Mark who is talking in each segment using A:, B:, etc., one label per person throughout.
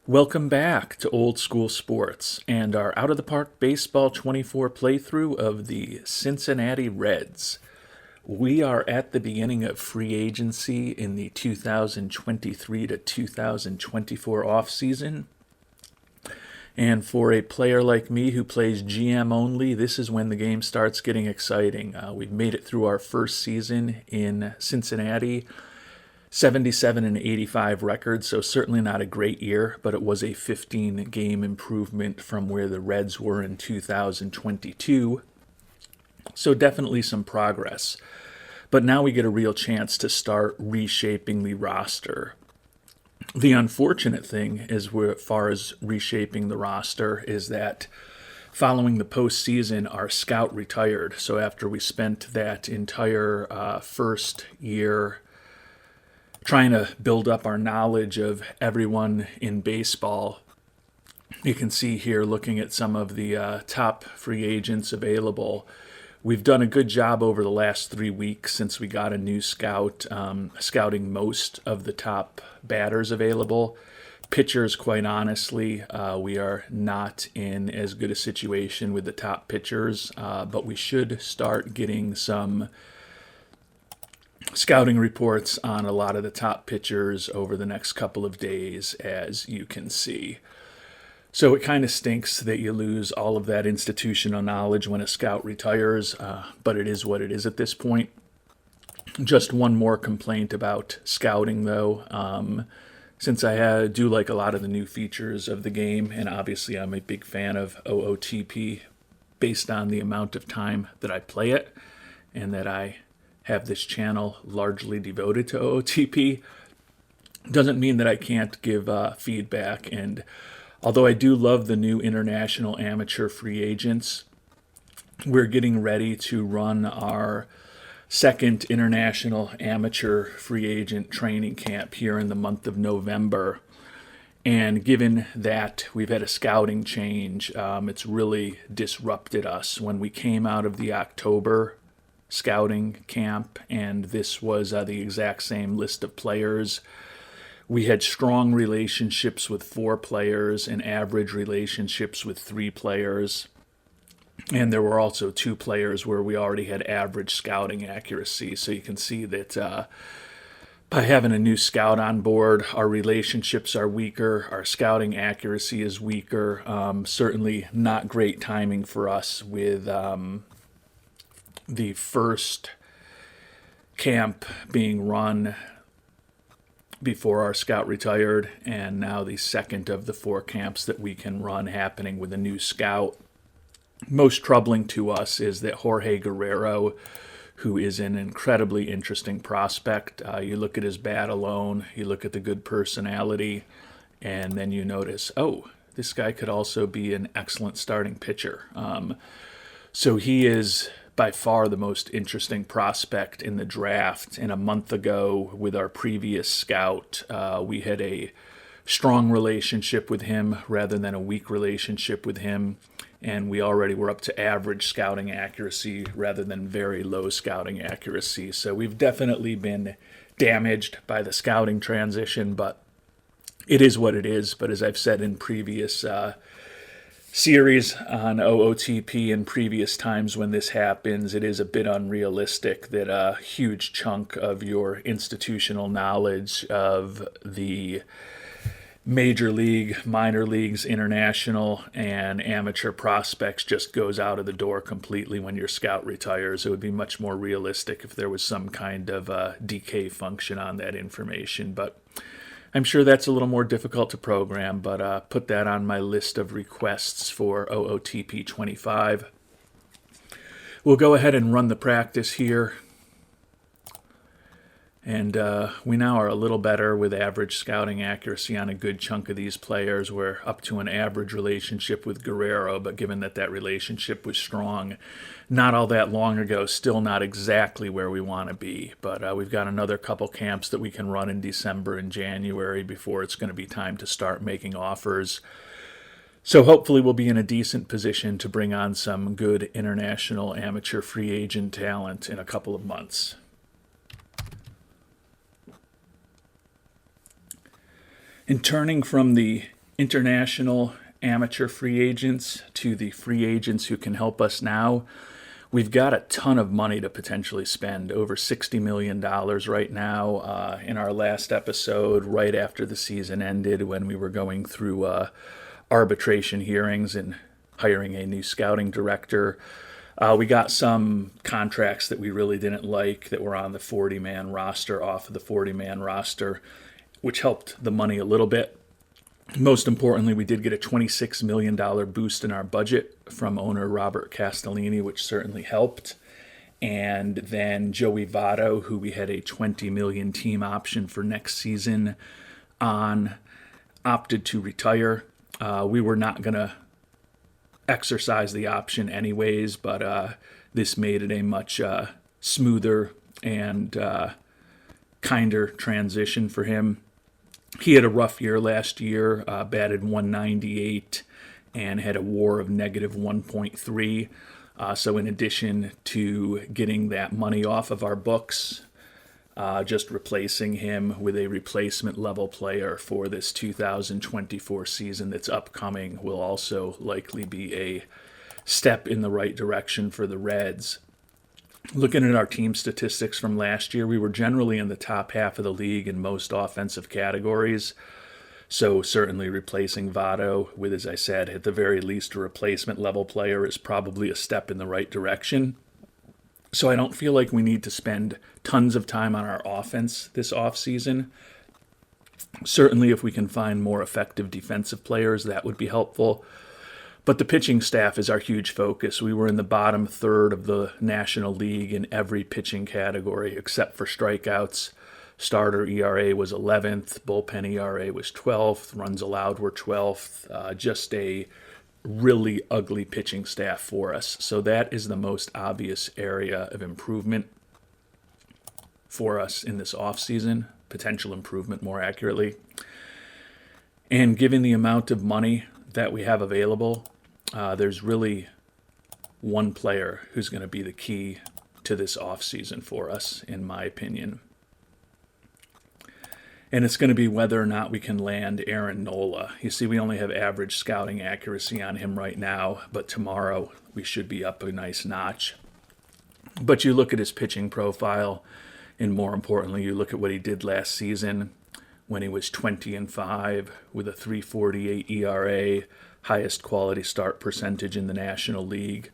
A: Welcome back to Old School Sports and our Out of the Park Baseball 24 playthrough of the Cincinnati Reds. We are at the beginning of free agency in the 2023 to 2024 offseason. And for a player like me who plays GM only, this is when the game starts getting exciting. We've made it through our first season in Cincinnati. 77 and 85 record, so certainly not a great year, but it was a 15 game improvement from where the Reds were in 2022. So definitely some progress. But now we get a real chance to start reshaping the roster. The unfortunate thing as far as reshaping the roster is that following the postseason, our scout retired. So after we spent that entire first year trying to build up our knowledge of everyone in baseball, you can see here looking at some of the top free agents available. We've done a good job over the last 3 weeks since we got a new scout, scouting most of the top batters available. Pitchers, quite honestly, we are not in as good a situation with the top pitchers, but we should start getting some scouting reports on a lot of the top pitchers over the next couple of days, as you can see. So it kind of stinks that you lose all of that institutional knowledge when a scout retires, but it is what it is at this point. Just one more complaint about scouting, though. Since I do like a lot of the new features of the game, and obviously I'm a big fan of OOTP based on the amount of time that I play it, and that I have this channel largely devoted to OOTP, doesn't mean that I can't give feedback. And although I do love the new international amateur free agents, we're getting ready to run our second international amateur free agent training camp here in the month of November. And given that we've had a scouting change, it's really disrupted us. When we came out of the October scouting camp, and this was the exact same list of players, we had strong relationships with 4 players and average relationships with 3 players. And there were also 2 players where we already had average scouting accuracy. So you can see that by having a new scout on board, our relationships are weaker, our scouting accuracy is weaker. Certainly not great timing for us with the first camp being run before our scout retired, and now the second of the 4 camps that we can run happening with a new scout. Most troubling to us is that Jorge Guerrero, who is an incredibly interesting prospect, you look at his bat alone, you look at the good personality, and then you notice, oh, this guy could also be an excellent starting pitcher. So he is by far the most interesting prospect in the draft. And a month ago, with our previous scout, we had a strong relationship with him rather than a weak relationship with him. And we already were up to average scouting accuracy rather than very low scouting accuracy. So we've definitely been damaged by the scouting transition, but it is what it is. But as I've said in previous series on OOTP and previous times when this happens, it is a bit unrealistic that a huge chunk of your institutional knowledge of the major league, minor leagues, international, and amateur prospects just goes out of the door completely when your scout retires. It would be much more realistic if there was some kind of decay function on that information, but I'm sure that's a little more difficult to program, but put that on my list of requests for OOTP 25. We'll go ahead and run the practice here. And we now are a little better with average scouting accuracy on a good chunk of these players. We're up to an average relationship with Guerrero, but given that that relationship was strong not all that long ago, still not exactly where we want to be. But we've got another couple camps that we can run in December and January before it's going to be time to start making offers. So hopefully we'll be in a decent position to bring on some good international amateur free agent talent in a couple of months. In turning from the international amateur free agents to the free agents who can help us now, we've got a ton of money to potentially spend, over $60 million right now. In our last episode, right after the season ended, when we were going through arbitration hearings and hiring a new scouting director, we got some contracts that we really didn't like that were on the 40-man roster off of the 40-man roster, which helped the money a little bit. Most importantly, we did get a $26 million boost in our budget from owner Robert Castellini, which certainly helped. And then Joey Votto, who we had a $20 million team option for next season on, opted to retire. We were not going to exercise the option anyways, but this made it a much smoother and kinder transition for him. He had a rough year last year, batted .198 and had a WAR of negative 1.3. So in addition to getting that money off of our books, just replacing him with a replacement level player for this 2024 season that's upcoming will also likely be a step in the right direction for the Reds. Looking at our team statistics from last year, we were generally in the top half of the league in most offensive categories. So certainly replacing Votto with, as I said, at the very least a replacement level player is probably a step in the right direction. So I don't feel like we need to spend tons of time on our offense this offseason. Certainly if we can find more effective defensive players, that would be helpful. But the pitching staff is our huge focus. We were in the bottom third of the National League in every pitching category except for strikeouts. Starter ERA was 11th, bullpen ERA was 12th, runs allowed were 12th. Just a really ugly pitching staff for us. So that is the most obvious area of improvement for us in this offseason, potential improvement more accurately. And given the amount of money that we have available, there's really one player who's going to be the key to this offseason for us, in my opinion. And it's going to be whether or not we can land Aaron Nola. You see, we only have average scouting accuracy on him right now, but tomorrow we should be up a nice notch. But you look at his pitching profile, and more importantly, you look at what he did last season when he was 20-5 with a 3.48 ERA, highest quality start percentage in the National League.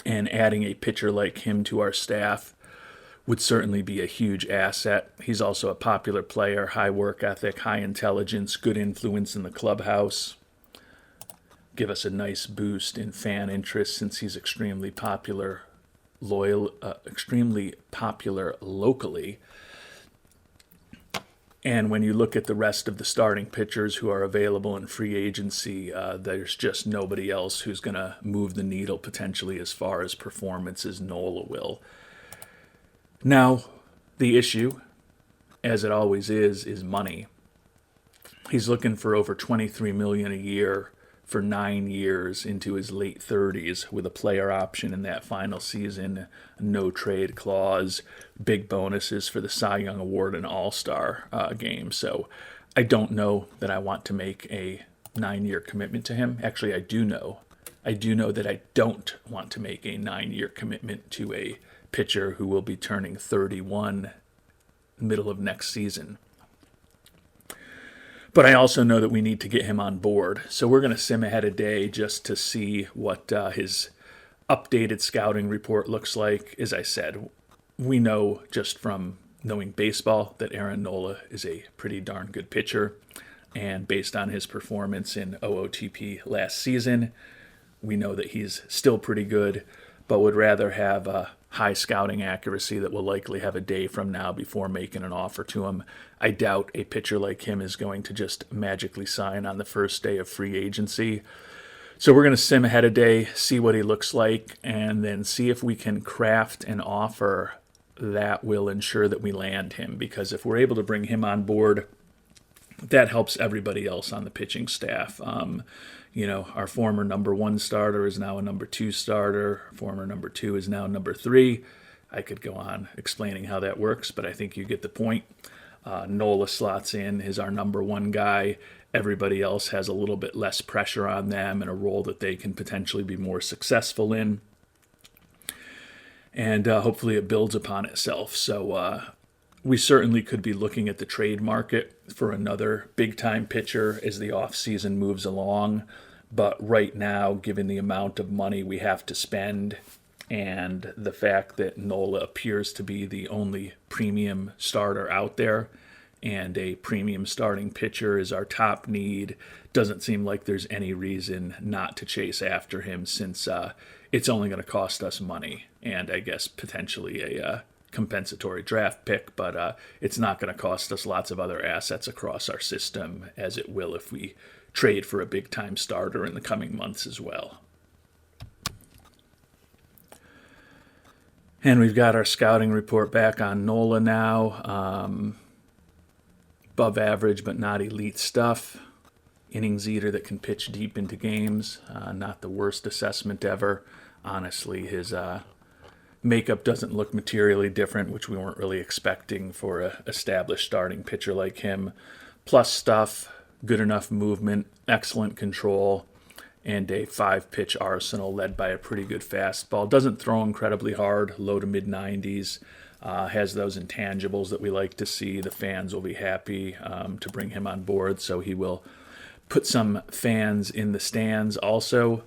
A: And adding a pitcher like him to our staff would certainly be a huge asset. He's also a popular player, high work ethic, high intelligence, good influence in the clubhouse. Give us a nice boost in fan interest since he's extremely popular, extremely popular locally. And when you look at the rest of the starting pitchers who are available in free agency, there's just nobody else who's going to move the needle potentially as far as performance as Nola will. Now, the issue, as it always is money. He's looking for over $23 million a year for 9 years into his late 30s with a player option in that final season, no trade clause, big bonuses for the Cy Young Award and All-Star game. So I don't know that I want to make a 9-year commitment to him. Actually, I do know that I don't want to make a 9-year commitment to a pitcher who will be turning 31 middle of next season. But I also know that we need to get him on board. So we're going to sim ahead a day just to see what his updated scouting report looks like. As I said, we know just from knowing baseball that Aaron Nola is a pretty darn good pitcher. And based on his performance in OOTP last season, we know that he's still pretty good, but would rather have a high scouting accuracy that will likely have a day from now before making an offer to him. I doubt a pitcher like him is going to just magically sign on the first day of free agency. So we're going to sim ahead a day, see what he looks like, and then see if we can craft an offer that will ensure that we land him. Because if we're able to bring him on board, that helps everybody else on the pitching staff. Our former number 1 starter is now a number 2 starter. Former number 2 is now number 3. I could go on explaining how that works, but I think you get the point. Nola slots in, is our number one guy. Everybody else has a little bit less pressure on them and a role that they can potentially be more successful in. And hopefully it builds upon itself. So we certainly could be looking at the trade market for another big-time pitcher as the offseason moves along. But right now, given the amount of money we have to spend and the fact that Nola appears to be the only premium starter out there, and a premium starting pitcher is our top need, doesn't seem like there's any reason not to chase after him, since it's only going to cost us money and I guess potentially a compensatory draft pick, but it's not going to cost us lots of other assets across our system, as it will if we trade for a big-time starter in the coming months as well. And we've got our scouting report back on Nola now. Above average but not elite stuff. Innings eater that can pitch deep into games. Not the worst assessment ever. Honestly, his makeup doesn't look materially different, which we weren't really expecting for an established starting pitcher like him. Plus stuff, good enough movement, excellent control, and a 5-pitch arsenal led by a pretty good fastball. Doesn't throw incredibly hard, low to mid-90s. Has those intangibles that we like to see. The fans will be happy to bring him on board, so he will put some fans in the stands also.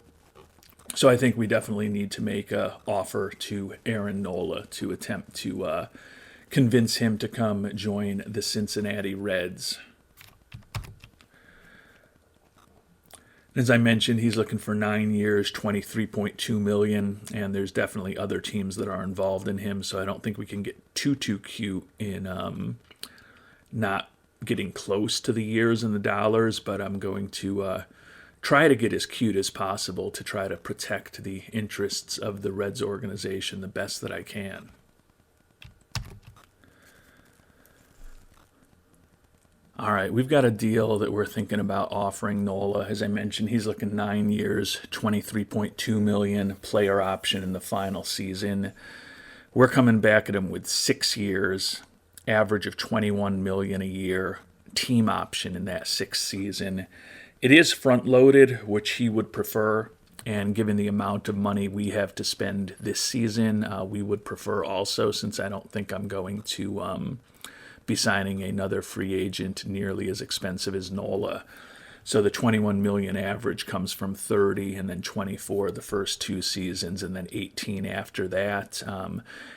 A: So I think we definitely need to make an offer to Aaron Nola to attempt to convince him to come join the Cincinnati Reds. As I mentioned, he's looking for 9 years, $23.2 million, and there's definitely other teams that are involved in him, so I don't think we can get too cute in not getting close to the years and the dollars, but I'm going to try to get as cute as possible to try to protect the interests of the Reds organization the best that I can. All right, we've got a deal that we're thinking about offering Nola. As I mentioned, he's looking 9 years, $23.2 million, player option in the final season. We're coming back at him with 6 years, average of $21 million a year, team option in that 6th season. It is front-loaded, which he would prefer, and given the amount of money we have to spend this season, we would prefer also, since I don't think I'm going to be signing another free agent nearly as expensive as Nola. So the $21 million average comes from 30 and then 24 the first 2 seasons and then 18 after that.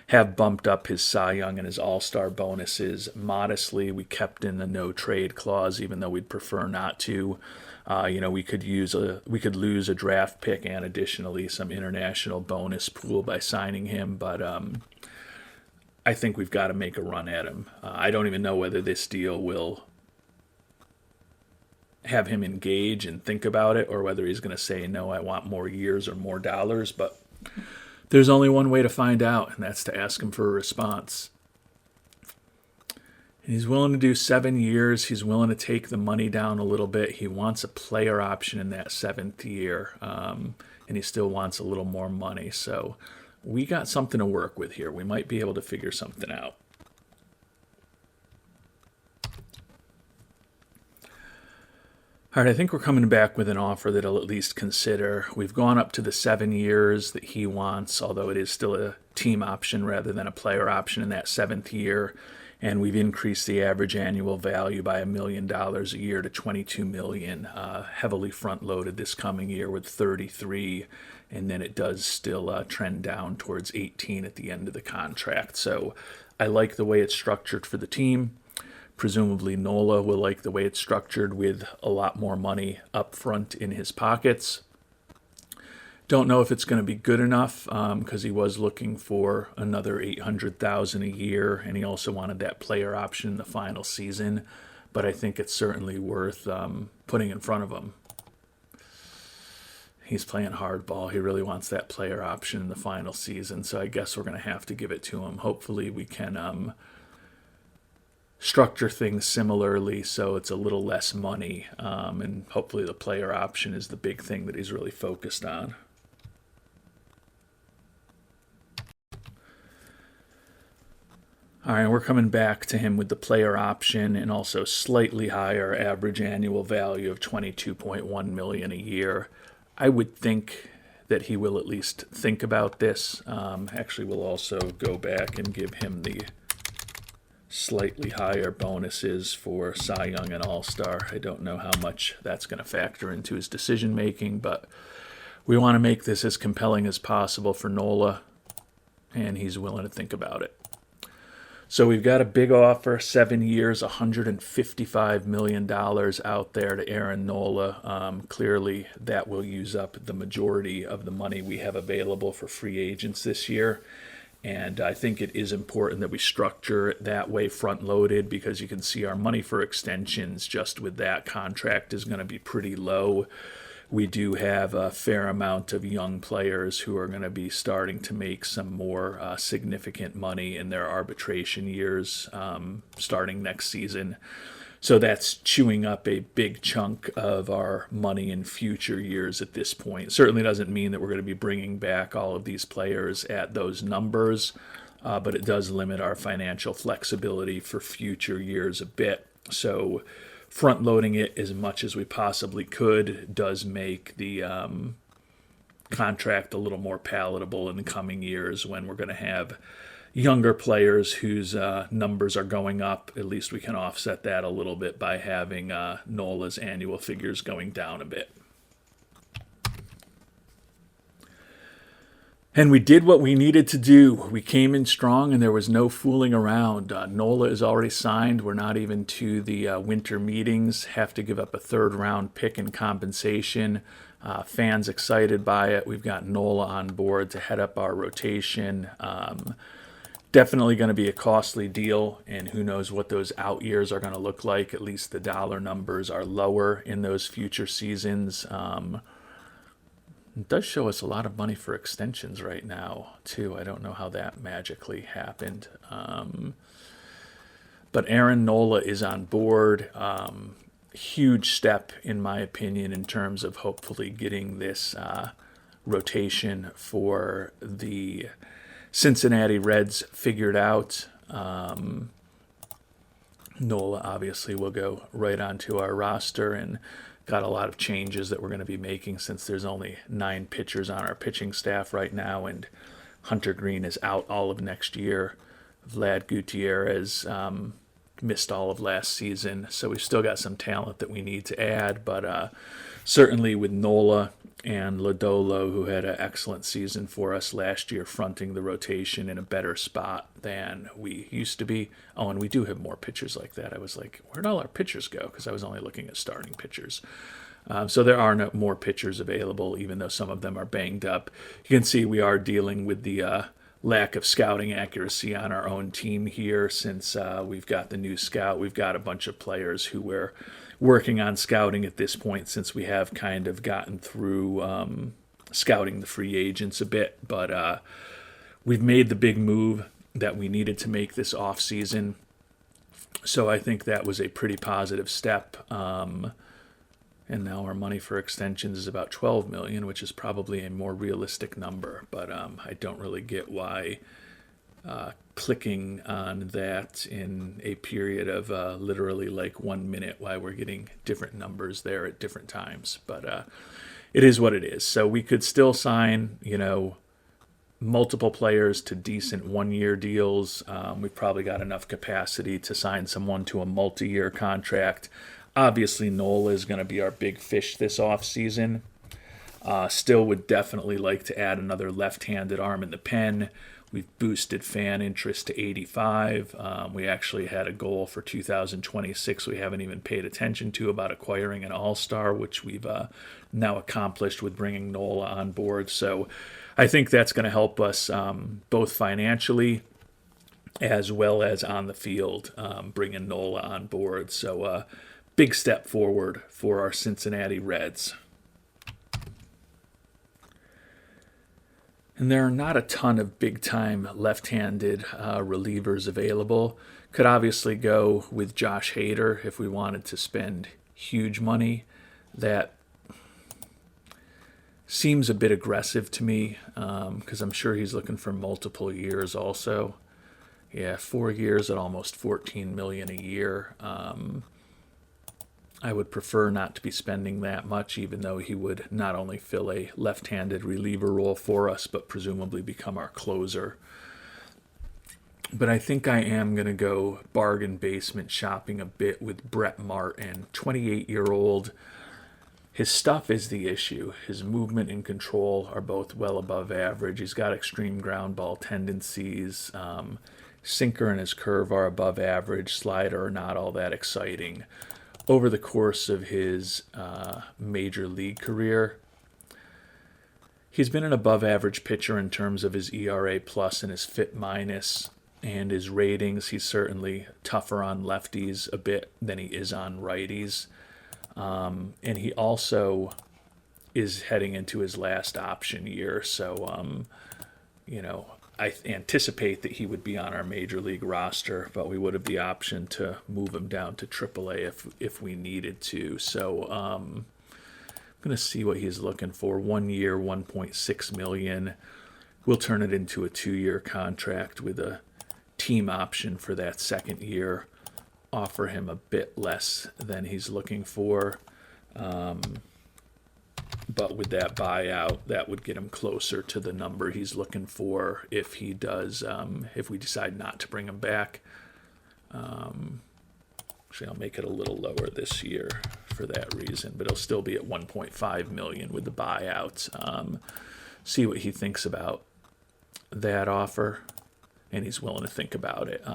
A: Have bumped up his Cy Young and his All-Star bonuses modestly. We kept in the no trade clause, even though we'd prefer not to. We could lose a draft pick and additionally some international bonus pool by signing him, but I think we've got to make a run at him. I don't even know whether this deal will have him engage and think about it, or whether he's going to say, no, I want more years or more dollars. But there's only one way to find out, and that's to ask him for a response. And he's willing to do 7 years. He's willing to take the money down a little bit. He wants a player option in that 7th year, and he still wants a little more money. So we got something to work with here. We might be able to figure something out. All right, I think we're coming back with an offer that I'll at least consider. We've gone up to the 7 years that he wants, although it is still a team option rather than a player option in that 7th year. And we've increased the average annual value by $1 million a year to $22 million, heavily front-loaded this coming year with 33, and then it does still trend down towards 18 at the end of the contract. So I like the way it's structured for the team. Presumably Nola will like the way it's structured with a lot more money up front in his pockets. Don't know if it's going to be good enough because he was looking for another $800,000 a year, and he also wanted that player option in the final season. But I think it's certainly worth putting in front of him. He's playing hardball. He really wants that player option in the final season, so I guess we're going to have to give it to him. Hopefully we can structure things similarly so it's a little less money, and hopefully the player option is the big thing that he's really focused on. All right, we're coming back to him with the player option and also slightly higher average annual value of 22.1 million a year. I would think that he will at least think about this. Actually, we'll also go back and give him the slightly higher bonuses for Cy Young and All-Star. I don't know how much that's going to factor into his decision making, but we want to make this as compelling as possible for Nola, and he's willing to think about it. So we've got a big offer, 7 years, $155 million out there to Aaron Nola. Clearly, that will use up the majority of the money we have available for free agents this year. And I think it is important that we structure it that way, front-loaded, because you can see our money for extensions just with that contract is going to be pretty low. We do have a fair amount of young players who are going to be starting to make some more significant money in their arbitration years starting next season. So that's chewing up a big chunk of our money in future years at this point. Certainly doesn't mean that we're going to be bringing back all of these players at those numbers, but it does limit our financial flexibility for future years a bit. So front-loading it as much as we possibly could does make the contract a little more palatable in the coming years when we're going to have younger players whose numbers are going up. At least we can offset that a little bit by having Nola's annual figures going down a bit. And we did what we needed to do. We came in strong and there was no fooling around. Nola is already signed. We're not even to the winter meetings. Have to give up a third-round pick in compensation. Fans excited by it. We've got Nola on board to head up our rotation. Definitely going to be a costly deal, and who knows what those out years are going to look like. At least the dollar numbers are lower in those future seasons. It does show us a lot of money for extensions right now, too. I don't know how that magically happened. But Aaron Nola is on board. Huge step, in my opinion, in terms of hopefully getting this rotation for the Cincinnati Reds figured out. Nola obviously will go right onto our roster, and got a lot of changes that we're going to be making since there's only 9 pitchers on our pitching staff right now, and Hunter Green is out all of next year. Vlad Gutierrez missed all of last season, so we've still got some talent that we need to add, but certainly with Nola and Lodolo, who had an excellent season for us last year, fronting the rotation in a better spot than we used to be. Oh, and we do have more pitchers like that. I was like, where'd all our pitchers go? Because I was only looking at starting pitchers. So there are no more pitchers available, even though some of them are banged up. You can see we are dealing with the lack of scouting accuracy on our own team here since we've got the new scout. We've got a bunch of players who we're working on scouting at this point since we have kind of gotten through scouting the free agents a bit. But we've made the big move that we needed to make this offseason. So I think that was a pretty positive step. And now our money for extensions is about $12 million, which is probably a more realistic number. But I don't really get why clicking on that in a period of literally like 1 minute, why we're getting different numbers there at different times. But it is what it is. So we could still sign, multiple players to decent one-year deals. We've probably got enough capacity to sign someone to a multi-year contract. Obviously, Nola is going to be our big fish this offseason. Still would definitely like to add another left-handed arm in the pen. We've boosted fan interest to 85. We actually had a goal for 2026 we haven't even paid attention to about acquiring an all-star, which we've now accomplished with bringing Nola on board. So I think that's going to help us both financially as well as on the field, bringing Nola on board. So big step forward for our Cincinnati Reds. And there are not a ton of big-time left-handed relievers available. Could obviously go with Josh Hader if we wanted to spend huge money. That seems a bit aggressive to me because I'm sure he's looking for multiple years also. Yeah, 4 years at almost $14 million a year. I would prefer not to be spending that much, even though he would not only fill a left-handed reliever role for us, but presumably become our closer. But I think I am going to go bargain basement shopping a bit with Brett Martin, 28-year-old. His stuff is the issue. His movement and control are both well above average. He's got extreme ground ball tendencies. Sinker and his curve are above average. Slider are not all that exciting. Over the course of his major league career, he's been an above average pitcher in terms of his ERA plus and his FIP minus and his ratings. He's certainly tougher on lefties a bit than he is on righties. And he also is heading into his last option year. So, I anticipate that he would be on our major league roster, but we would have the option to move him down to AAA if we needed to. So I'm going to see what he's looking for. 1 year, $1.6 million. We'll turn it into a 2-year contract with a team option for that second year. Offer him a bit less than he's looking for. But with that buyout, that would get him closer to the number he's looking for if he does, if we decide not to bring him back. Actually, I'll make it a little lower this year for that reason, but it'll still be at $1.5 million with the buyout. See what he thinks about that offer, and he's willing to think about it.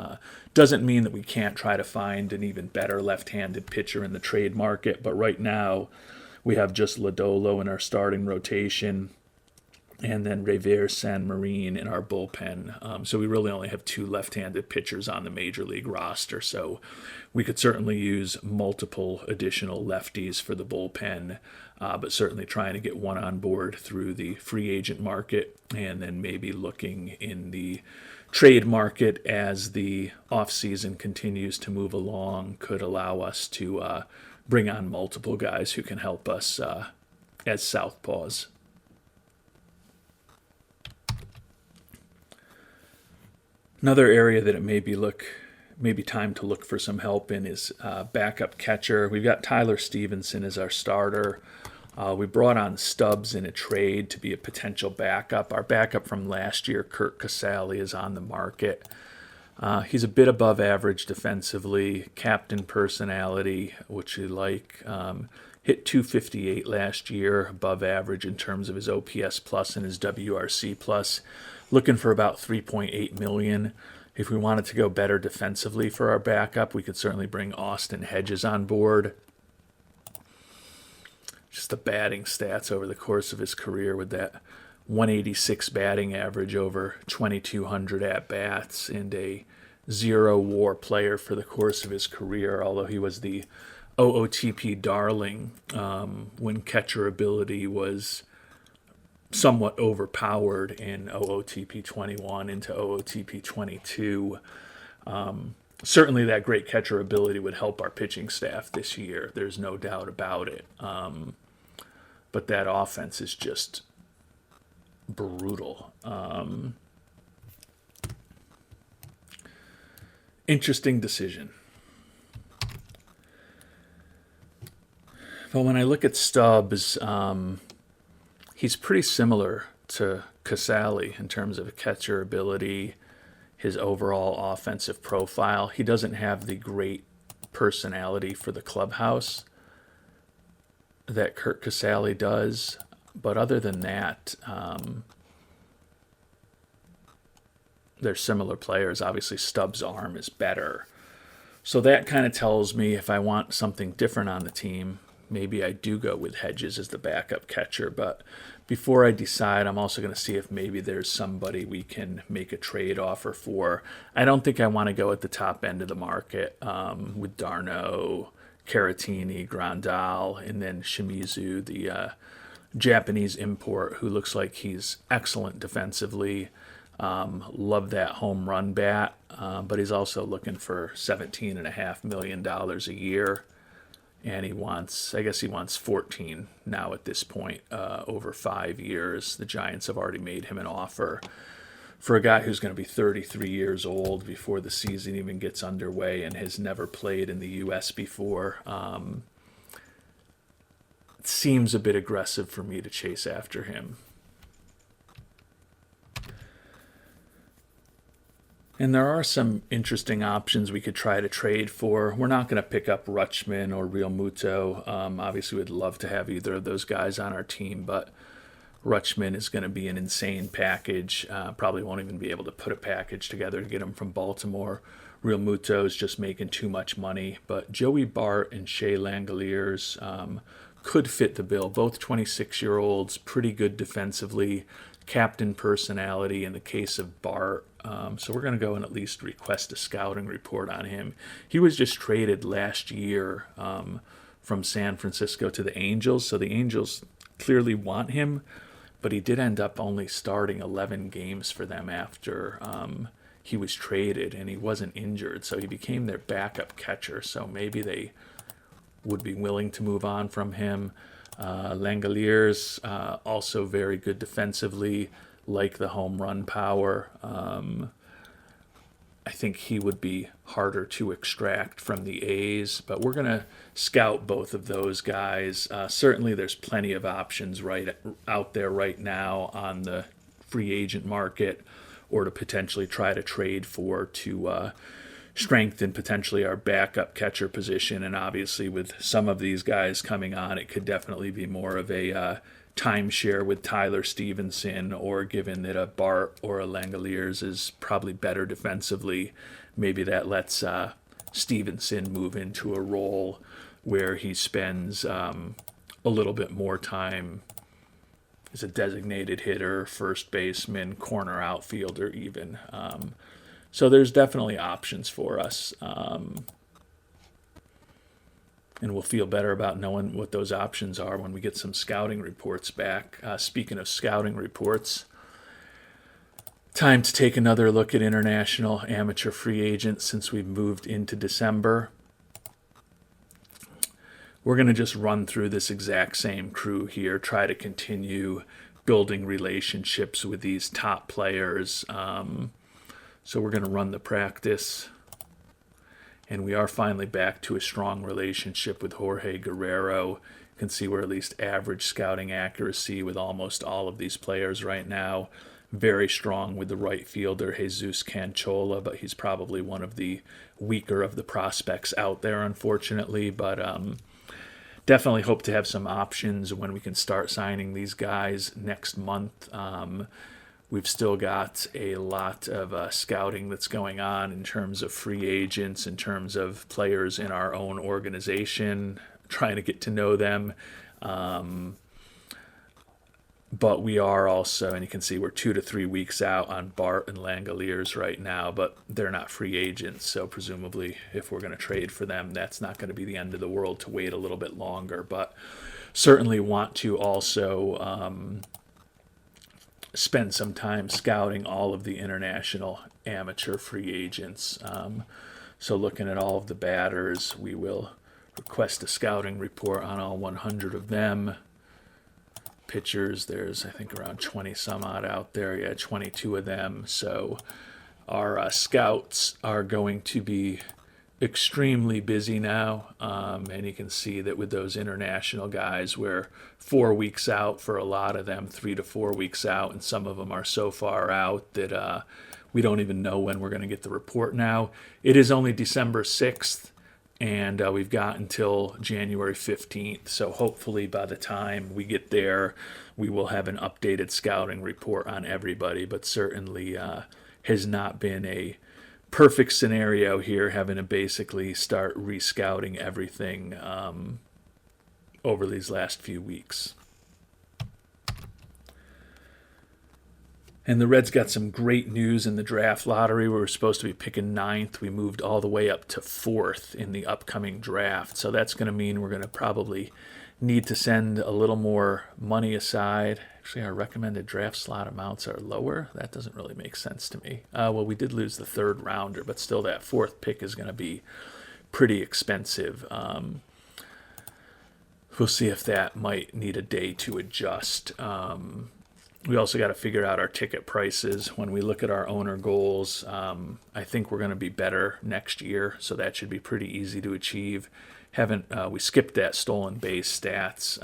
A: Doesn't mean that we can't try to find an even better left-handed pitcher in the trade market, but right now we have just Lodolo in our starting rotation, and then Revere San Marine in our bullpen. So we really only have 2 left-handed pitchers on the major league roster. So we could certainly use multiple additional lefties for the bullpen, but certainly trying to get one on board through the free agent market, and then maybe looking in the trade market as the offseason continues to move along could allow us to bring on multiple guys who can help us as southpaws. Another area that it may be time to look for some help in is backup catcher. We've got Tyler Stevenson as our starter. We brought on Stubbs in a trade to be a potential backup. Our backup from last year, Kurt Casale, is on the market. He's a bit above average defensively, captain personality, which we like. Hit .258 last year, above average in terms of his OPS plus and his WRC plus. Looking for about $3.8 million. If we wanted to go better defensively for our backup, we could certainly bring Austin Hedges on board. Just the batting stats over the course of his career with that 186 batting average over 2,200 at-bats and a 0 WAR player for the course of his career, although he was the OOTP darling when catcher ability was somewhat overpowered in OOTP 21 into OOTP 22. Certainly that great catcher ability would help our pitching staff this year. There's no doubt about it. But that offense is just brutal. Interesting decision. But when I look at Stubbs, he's pretty similar to Casale in terms of catcher ability, his overall offensive profile. He doesn't have the great personality for the clubhouse that Kurt Casale does. But other than that, they're similar players. Obviously, Stubbs' arm is better. So that kind of tells me if I want something different on the team, maybe I do go with Hedges as the backup catcher. But before I decide, I'm also going to see if maybe there's somebody we can make a trade offer for. I don't think I want to go at the top end of the market with Darno, Caratini, Grandal, and then Shimizu, the Japanese import, who looks like he's excellent defensively. Love that home run bat, but he's also looking for $17.5 million a year. And he wants 14 now at this point, over 5 years. The Giants have already made him an offer for a guy who's going to be 33 years old before the season even gets underway and has never played in the U.S. before, it seems a bit aggressive for me to chase after him. And there are some interesting options we could try to trade for. We're not going to pick up Rutschman or Real Muto. Obviously, we'd love to have either of those guys on our team, but Rutschman is going to be an insane package. Probably won't even be able to put a package together to get him from Baltimore. Real Muto is just making too much money. But Joey Bart and Shea Langoliers could fit the bill. Both 26-year-olds, pretty good defensively, captain personality in the case of Bart. So we're going to go and at least request a scouting report on him. He was just traded last year from San Francisco to the Angels, so the Angels clearly want him, but he did end up only starting 11 games for them after he was traded, and he wasn't injured, so he became their backup catcher, so maybe they would be willing to move on from him. Langoliers, also very good defensively, like the home run power. I think he would be harder to extract from the A's, but we're going to scout both of those guys. Certainly there's plenty of options right out there right now on the free agent market, or to potentially try to trade for to strengthen potentially our backup catcher position. And obviously with some of these guys coming on, it could definitely be more of a timeshare with Tyler Stevenson, or given that a Bart or a Langoliers is probably better defensively, maybe that lets Stevenson move into a role where he spends a little bit more time as a designated hitter, first baseman, corner outfielder even. So there's definitely options for us. And we'll feel better about knowing what those options are when we get some scouting reports back. Speaking of scouting reports, time to take another look at international amateur free agents since we've moved into December. We're going to just run through this exact same crew here, try to continue building relationships with these top players. So we're going to run the practice. And we are finally back to a strong relationship with Jorge Guerrero. You can see we're at least average scouting accuracy with almost all of these players right now. Very strong with the right fielder, Jesus Canchola, but he's probably one of the weaker of the prospects out there, unfortunately. But definitely hope to have some options when we can start signing these guys next month. We've still got a lot of scouting that's going on in terms of free agents, in terms of players in our own organization, trying to get to know them. But we are also, and you can see we're 2 to 3 weeks out on Bart and Langoliers right now, but they're not free agents. So presumably if we're going to trade for them, that's not going to be the end of the world to wait a little bit longer. But certainly want to also spend some time scouting all of the international amateur free agents. So looking at all of the batters, we will request a scouting report on all 100 of them. Pitchers, there's I think around 20 some odd out there. Yeah, 22 of them. So our scouts are going to be extremely busy now, and you can see that with those international guys, we're 4 weeks out for a lot of them, 3 to 4 weeks out, and some of them are so far out that we don't even know when we're going to get the report now. It is only December 6th, and we've got until January 15th, so hopefully by the time we get there, we will have an updated scouting report on everybody, but certainly has not been a perfect scenario here, having to basically start rescouting everything over these last few weeks. And the Reds got some great news in the draft lottery. We were supposed to be picking 9th. We moved all the way up to 4th in the upcoming draft. So that's going to mean we're going to probably need to send a little more money aside. Actually, our recommended draft slot amounts are lower. That doesn't really make sense to me. Well, we did lose the 3rd rounder, but still that 4th pick is going to be pretty expensive. We'll see if that might need a day to adjust. We also got to figure out our ticket prices. When we look at our owner goals, I think we're going to be better next year, so that should be pretty easy to achieve. Haven't we skipped that stolen base stats?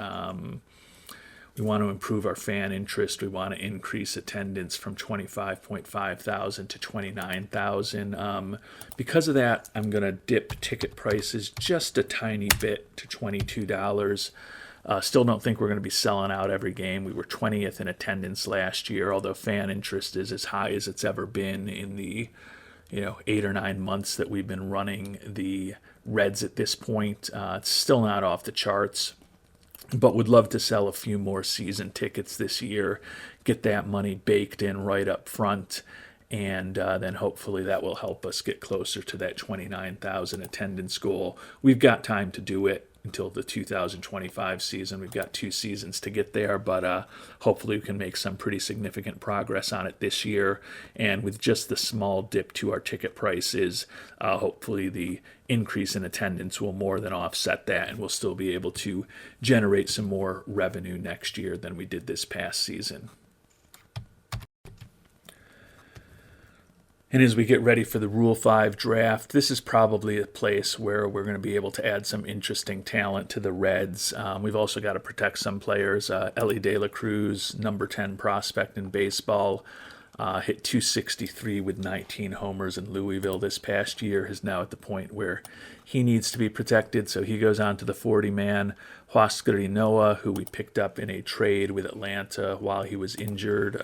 A: We want to improve our fan interest. We want to increase attendance from 25.5 thousand to 29,000. Because of that, I'm going to dip ticket prices just a tiny bit to $22. Still don't think we're going to be selling out every game. We were 20th in attendance last year, although fan interest is as high as it's ever been in the 8 or 9 months that we've been running the Reds at this point. It's still not off the charts, but would love to sell a few more season tickets this year, get that money baked in right up front, and then hopefully that will help us get closer to that 29,000 attendance goal. We've got time to do it until the 2025 season. We've got 2 seasons to get there, but hopefully we can make some pretty significant progress on it this year. And with just the small dip to our ticket prices, hopefully the increase in attendance will more than offset that, and we'll still be able to generate some more revenue next year than we did this past season. And as we get ready for the Rule 5 draft, this is probably a place where we're going to be able to add some interesting talent to the Reds. We've also got to protect some players. Ellie De La Cruz, number 10 prospect in baseball, hit 263 with 19 homers in Louisville this past year, is now at the point where he needs to be protected, so he goes on to the 40-man. Huascar Ynoa, who we picked up in a trade with Atlanta while he was injured.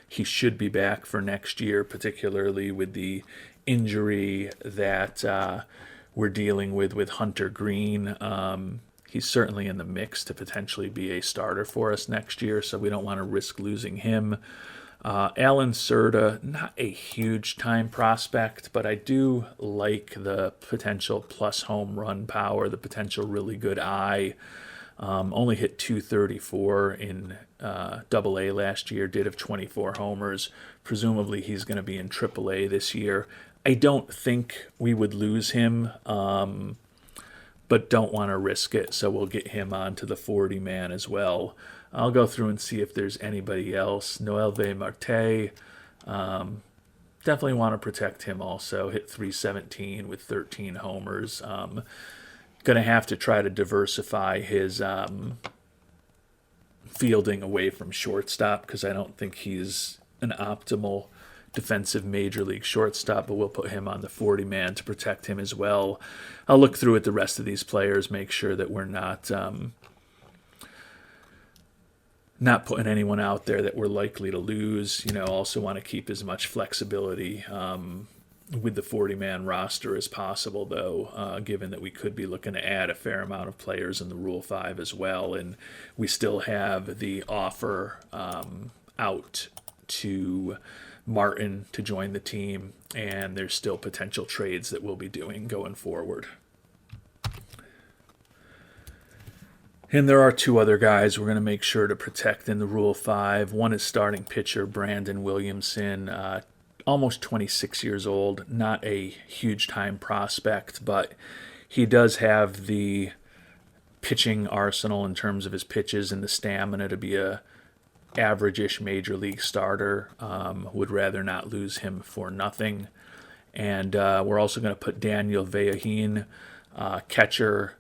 A: He should be back for next year, particularly with the injury that we're dealing with Hunter Green. He's certainly in the mix to potentially be a starter for us next year, so we don't want to risk losing him. Alan Cerda, not a huge time prospect, but I do like the potential plus home run power, the potential really good eye. Only hit 234 in AA last year, did have 24 homers. Presumably he's going to be in AAA this year. I don't think we would lose him, but don't want to risk it, so we'll get him onto the 40-man as well. I'll go through and see if there's anybody else. Noelve Marte, definitely want to protect him also. Hit 317 with 13 homers. Going to have to try to diversify his fielding away from shortstop because I don't think he's an optimal defensive major league shortstop, but we'll put him on the 40-man to protect him as well. I'll look through at the rest of these players, make sure that we're not putting anyone out there that we're likely to lose. Also want to keep as much flexibility with the 40-man roster as possible, though, given that we could be looking to add a fair amount of players in the Rule 5 as well, and we still have the offer out to Martin to join the team, and there's still potential trades that we'll be doing going forward. And there are 2 other guys we're going to make sure to protect in the Rule 5. One is starting pitcher Brandon Williamson, almost 26 years old, not a huge time prospect, but he does have the pitching arsenal in terms of his pitches and the stamina to be a average-ish major league starter. Would rather not lose him for nothing. And we're also going to put Daniel Vejahin, catcher.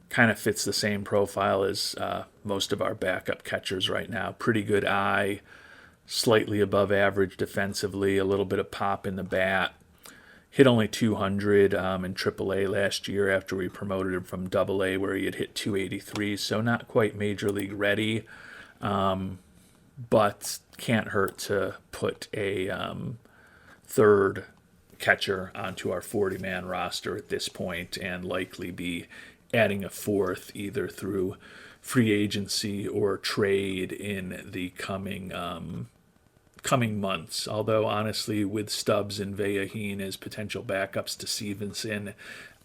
A: Kind of fits the same profile as most of our backup catchers right now. Pretty good eye, slightly above average defensively, a little bit of pop in the bat. Hit only 200 in AAA last year after we promoted him from AA, where he had hit 283, so not quite major league ready, but can't hurt to put a third catcher onto our 40-man roster at this point, and likely be adding a fourth either through free agency or trade in the coming months. Although, honestly, with Stubbs and Vejahin as potential backups to Stevenson,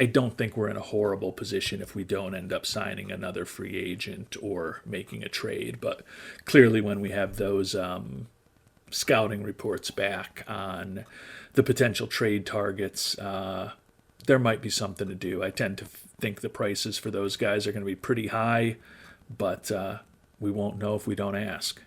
A: I don't think we're in a horrible position if we don't end up signing another free agent or making a trade. But clearly when we have those scouting reports back on the potential trade targets, there might be something to do. I tend to think the prices for those guys are going to be pretty high, but we won't know if we don't ask.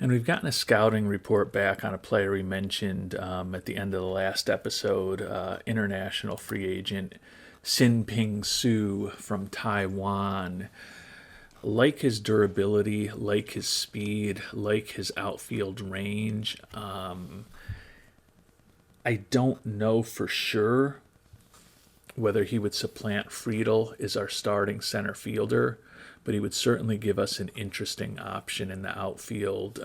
A: And we've gotten a scouting report back on a player we mentioned at the end of the last episode, international free agent Sin Ping Su from Taiwan. Like his durability, like his speed, like his outfield range. I don't know for sure whether he would supplant Friedel as our starting center fielder, but he would certainly give us an interesting option in the outfield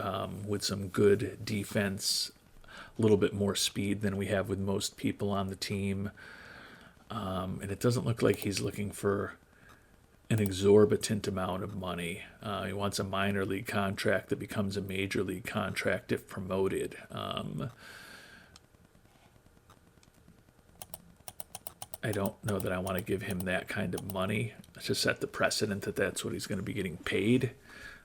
A: with some good defense, a little bit more speed than we have with most people on the team. And it doesn't look like he's looking for an exorbitant amount of money. He wants a minor league contract that becomes a major league contract if promoted. I don't know that I want to give him that kind of money to set the precedent that that's what he's going to be getting paid.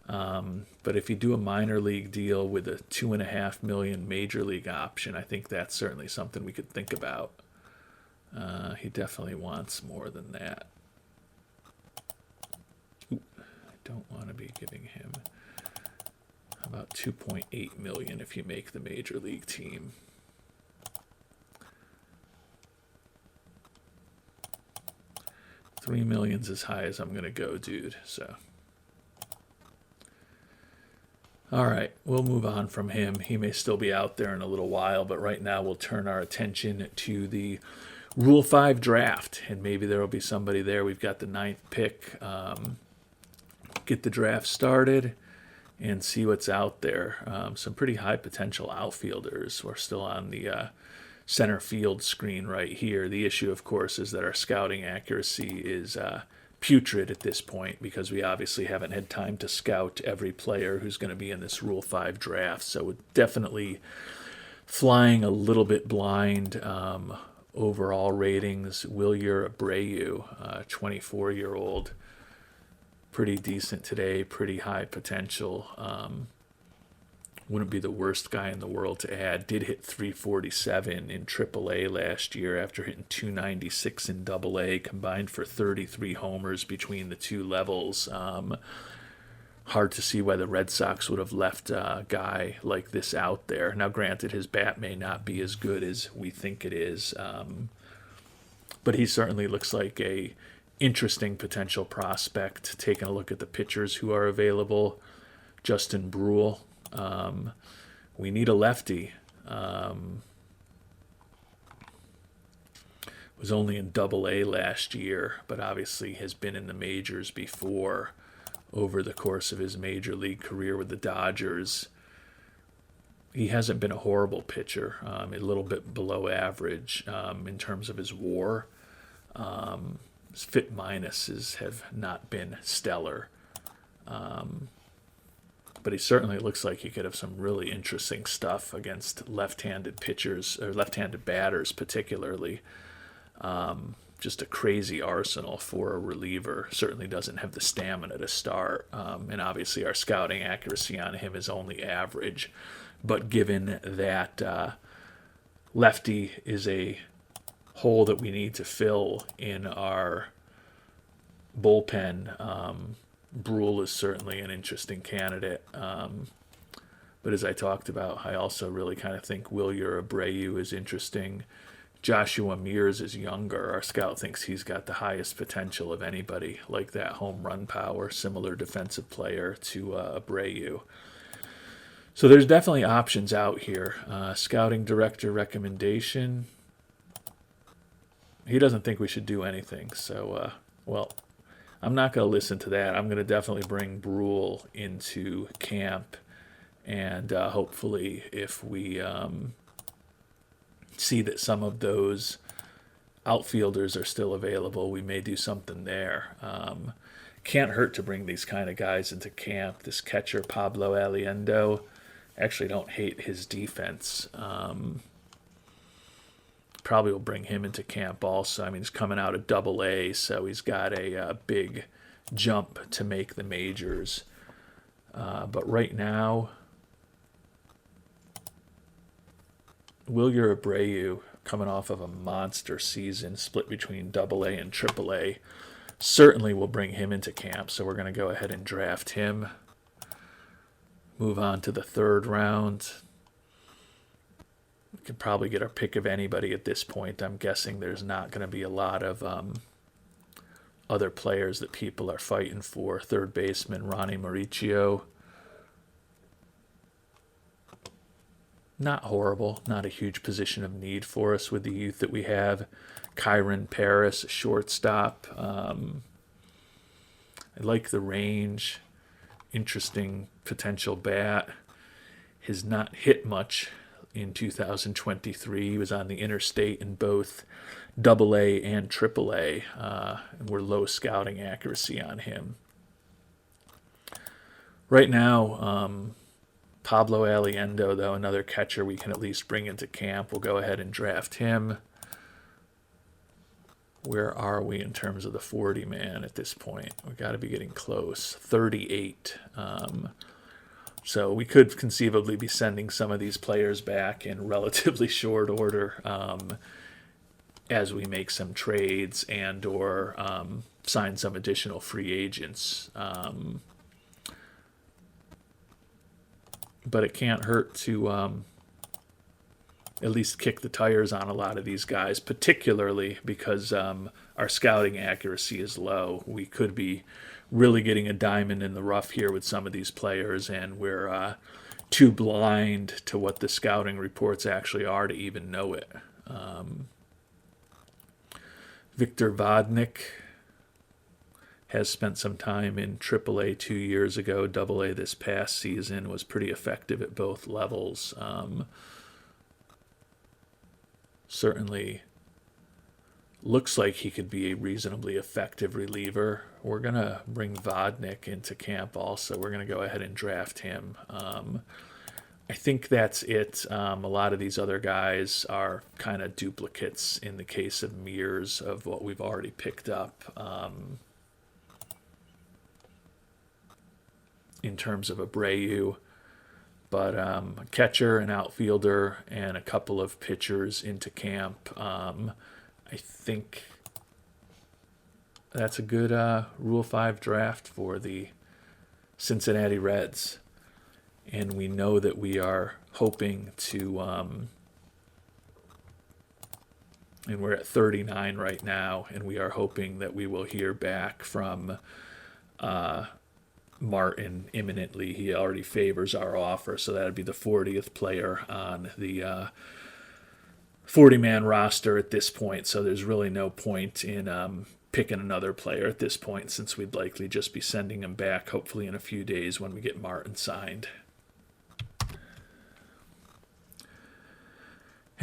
A: But if you do a minor league deal with a $2.5 million major league option, I think that's certainly something we could think about. He definitely wants more than that. I don't want to be giving him about $2.8 million if you make the major league team. $3 million's as high as I'm going to go, dude. So, all right, we'll move on from him. He may still be out there in a little while, but right now we'll turn our attention to the Rule 5 draft, and maybe there will be somebody there. We've got the 9th pick. Get the draft started and see what's out there. Some pretty high potential outfielders. We're still on the center field screen right here. The issue, of course, is that our scouting accuracy is putrid at this point because we obviously haven't had time to scout every player who's going to be in this Rule 5 draft. So we're definitely flying a little bit blind. Overall ratings, Wilyer Abreu, 24-year-old, pretty decent today, pretty high potential. Wouldn't be the worst guy in the world to add. Did hit 347 in AAA last year after hitting 296 in AA, combined for 33 homers between the two levels. Hard to see why the Red Sox would have left a guy like this out there. Now, granted, his bat may not be as good as we think it is, but he certainly looks like a interesting potential prospect. Taking a look at the pitchers who are available, Justin Brule. We need a lefty. Was only in AA last year, but obviously has been in the majors before over the course of his major league career with the Dodgers. He hasn't been a horrible pitcher, a little bit below average in terms of his WAR. His FIP minuses have not been stellar. But he certainly looks like he could have some really interesting stuff against left-handed pitchers, or left-handed batters particularly. Just a crazy arsenal for a reliever. Certainly doesn't have the stamina to start. And obviously our scouting accuracy on him is only average. But given that lefty is a hole that we need to fill in our bullpen, Brule is certainly an interesting candidate. But as I talked about, I also really kind of think Wilyer Abreu is interesting. Joshua Mears is younger. Our scout thinks he's got the highest potential of anybody, like that home run power, similar defensive player to Abreu. So there's definitely options out here. Scouting director recommendation. He doesn't think we should do anything. So, I'm not going to listen to that. I'm going to definitely bring Brule into camp. And hopefully if we see that some of those outfielders are still available, we may do something there. Can't hurt to bring these kind of guys into camp. This catcher, Pablo Aliendo, actually don't hate his defense. Probably will bring him into camp also. I mean, he's coming out of AA, so he's got a big jump to make the majors. But right now, Wilyer Abreu, coming off of a monster season, split between AA and AAA, certainly will bring him into camp. So we're going to go ahead and draft him. Move on to the third round. We could probably get our pick of anybody at this point. I'm guessing there's not going to be a lot of other players that people are fighting for. Third baseman Ronnie Mauricio. Not horrible. Not a huge position of need for us with the youth that we have. Kyron Paris, shortstop. I like the range. Interesting potential bat. Has not hit much in 2023. He was on the interstate in both AA and AAA. And we're low scouting accuracy on him. Right now, Pablo Aliendo, though, another catcher we can at least bring into camp. We'll go ahead and draft him. Where are we in terms of the 40 man at this point? We've got to be getting close. 38. So we could conceivably be sending some of these players back in relatively short order as we make some trades and or sign some additional free agents. But it can't hurt to at least kick the tires on a lot of these guys, particularly because our scouting accuracy is low. We could be really getting a diamond in the rough here with some of these players, and we're too blind to what the scouting reports actually are to even know it. Victor Vodnik has spent some time in AAA 2 years ago. AA this past season, was pretty effective at both levels. Certainly looks like he could be a reasonably effective reliever. We're going to bring Vodnik into camp also. We're going to go ahead and draft him. I think that's it. A lot of these other guys are kind of duplicates in the case of Mears of what we've already picked up. In terms of Abreu, but a catcher, an outfielder, and a couple of pitchers into camp. I think that's a good Rule 5 draft for the Cincinnati Reds. And we know that we are hoping to, and we're at 39 right now, and we are hoping that we will hear back from Martin imminently. He already favors our offer, so that would be the 40th player on the 40-man roster at this point. So there's really no point in picking another player at this point, since we'd likely just be sending him back, hopefully in a few days when we get Martin signed.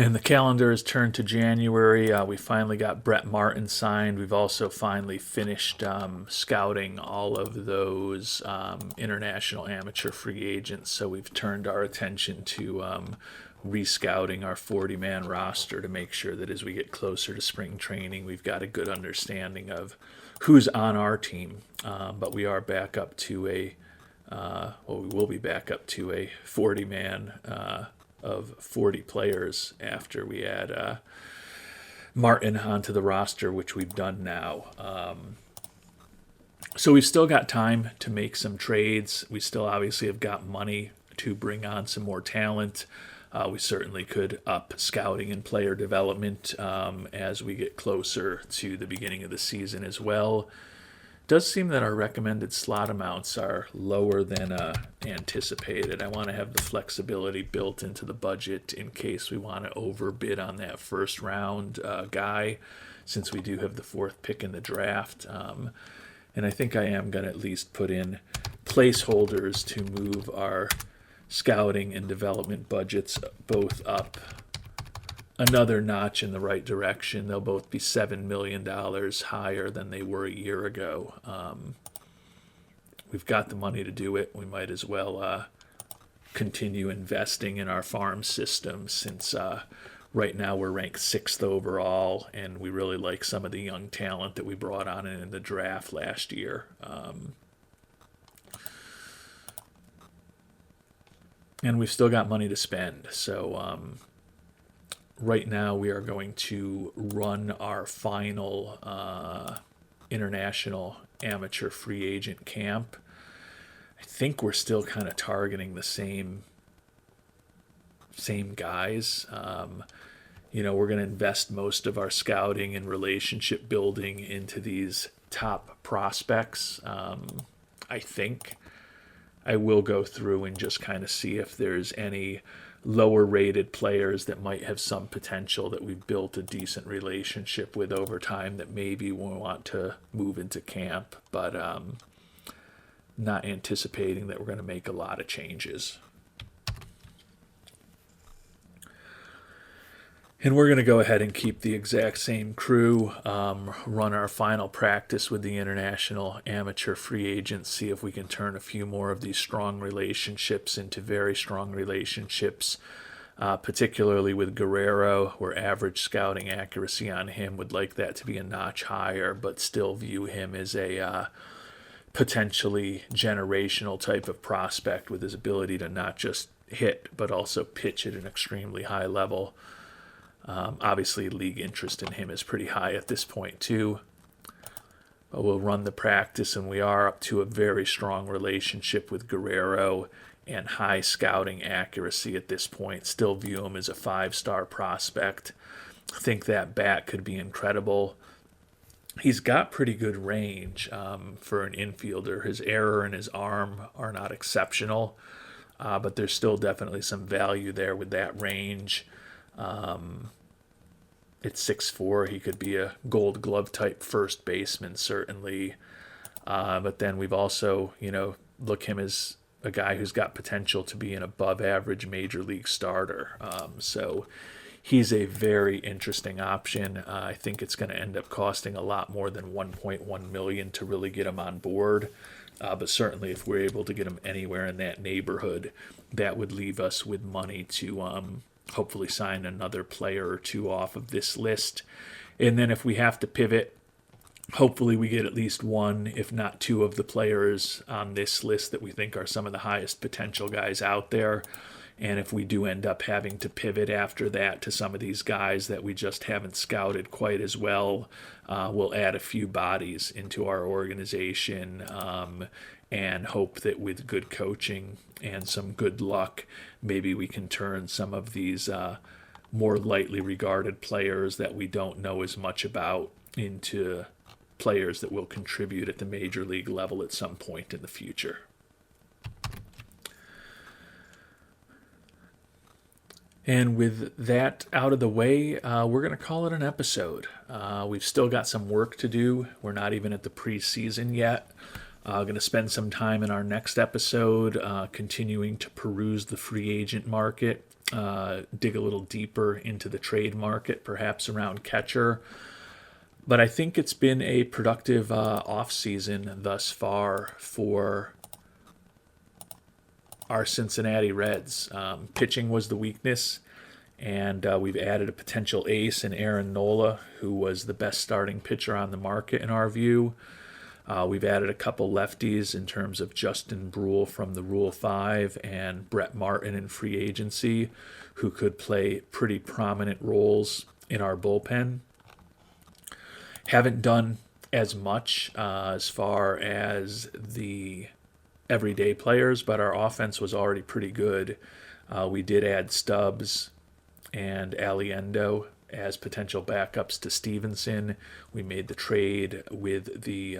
A: And the calendar is turned to January. We finally got Brett Martin signed. We've also finally finished scouting all of those international amateur free agents. So we've turned our attention to re-scouting our 40-man roster to make sure that as we get closer to spring training, we've got a good understanding of who's on our team. But we are back up to we will be back up to a 40-man of 40 players after we add Martin onto the roster, which we've done now. So we've still got time to make some trades. We still obviously have got money to bring on some more talent. We certainly could up scouting and player development as we get closer to the beginning of the season as well. Does seem that our recommended slot amounts are lower than anticipated. I want to have the flexibility built into the budget in case we want to overbid on that first round guy, since we do have the 4th pick in the draft. And I think I am going to at least put in placeholders to move our scouting and development budgets both up another notch in the right direction. They'll both be $7 million higher than they were a year ago. We've got the money to do it. We might as well continue investing in our farm system, since right now we're ranked 6th overall, and we really like some of the young talent that we brought on in the draft last year. And we've still got money to spend. So right now we are going to run our final international amateur free agent camp. I think we're still kind of targeting the same guys. We're going to invest most of our scouting and relationship building into these top prospects. I think I will go through and just kind of see if there's any lower rated players that might have some potential that we've built a decent relationship with over time that maybe we want to move into camp, but not anticipating that we're going to make a lot of changes. And we're going to go ahead and keep the exact same crew, run our final practice with the international amateur free agents, see if we can turn a few more of these strong relationships into very strong relationships, particularly with Guerrero, where average scouting accuracy on him would like that to be a notch higher, but still view him as a potentially generational type of prospect with his ability to not just hit, but also pitch at an extremely high level. Obviously, league interest in him is pretty high at this point, too. But we'll run the practice, and we are up to a very strong relationship with Guerrero and high scouting accuracy at this point. Still view him as a 5-star prospect. I think that bat could be incredible. He's got pretty good range for an infielder. His error and his arm are not exceptional, but there's still definitely some value there with that range. At 6'4", he could be a gold glove type first baseman, certainly. But then we've also, look him as a guy who's got potential to be an above average major league starter. So he's a very interesting option. I think it's going to end up costing a lot more than $1.1 million to really get him on board. But certainly if we're able to get him anywhere in that neighborhood, that would leave us with money to hopefully sign another player or two off of this list. And then if we have to pivot, hopefully we get at least one, if not two, of the players on this list that we think are some of the highest potential guys out there. And if we do end up having to pivot after that to some of these guys that we just haven't scouted quite as well, we'll add a few bodies into our organization and hope that with good coaching and some good luck, maybe we can turn some of these more lightly regarded players that we don't know as much about into players that will contribute at the major league level at some point in the future. And with that out of the way, we're going to call it an episode. We've still got some work to do. We're not even at the preseason yet. Going to spend some time in our next episode continuing to peruse the free agent market, dig a little deeper into the trade market, perhaps around catcher. But I think it's been a productive off-season thus far for our Cincinnati Reds. Pitching was the weakness, and we've added a potential ace in Aaron Nola, who was the best starting pitcher on the market in our view. We've added a couple lefties in terms of Justin Brule from the Rule 5 and Brett Martin in free agency, who could play pretty prominent roles in our bullpen. Haven't done as much as far as the everyday players, but our offense was already pretty good. We did add Stubbs and Aliendo as potential backups to Stevenson. We made the trade with the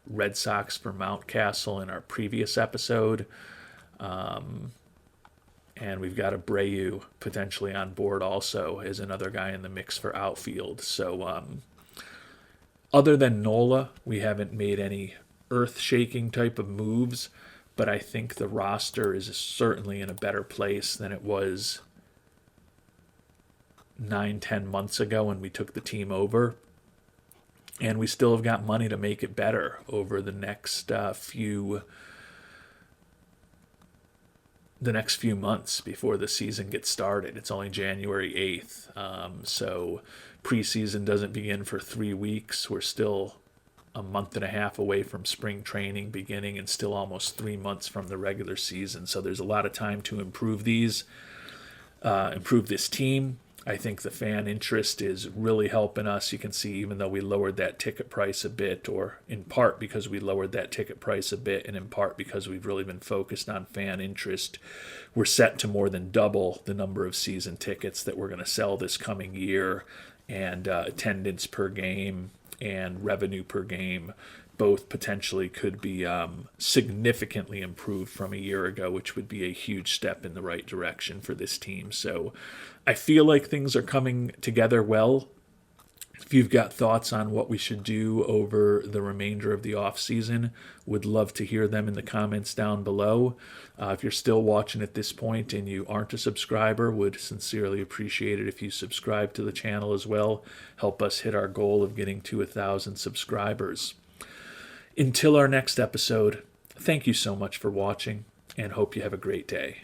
A: Red Sox for Mountcastle in our previous episode. And we've got Abreu potentially on board also as another guy in the mix for outfield. So other than Nola, we haven't made any earth-shaking type of moves, but I think the roster is certainly in a better place than it was 9-10 months ago when we took the team over. And we still have got money to make it better over the next few months before the season gets started. It's only January 8th, so preseason doesn't begin for 3 weeks. We're still a month and a half away from spring training beginning and still almost 3 months from the regular season. So there's a lot of time to improve this team. I think the fan interest is really helping us. You can see, even though we lowered that ticket price a bit, or in part because we lowered that ticket price a bit, and in part because we've really been focused on fan interest, we're set to more than double the number of season tickets that we're going to sell this coming year, and attendance per game and revenue per game both potentially could be significantly improved from a year ago, which would be a huge step in the right direction for this team. So I feel like things are coming together well. If you've got thoughts on what we should do over the remainder of the offseason, would love to hear them in the comments down below. If you're still watching at this point and you aren't a subscriber, would sincerely appreciate it if you subscribe to the channel as well. Help us hit our goal of getting to 1,000 subscribers. Until our next episode, thank you so much for watching, and hope you have a great day.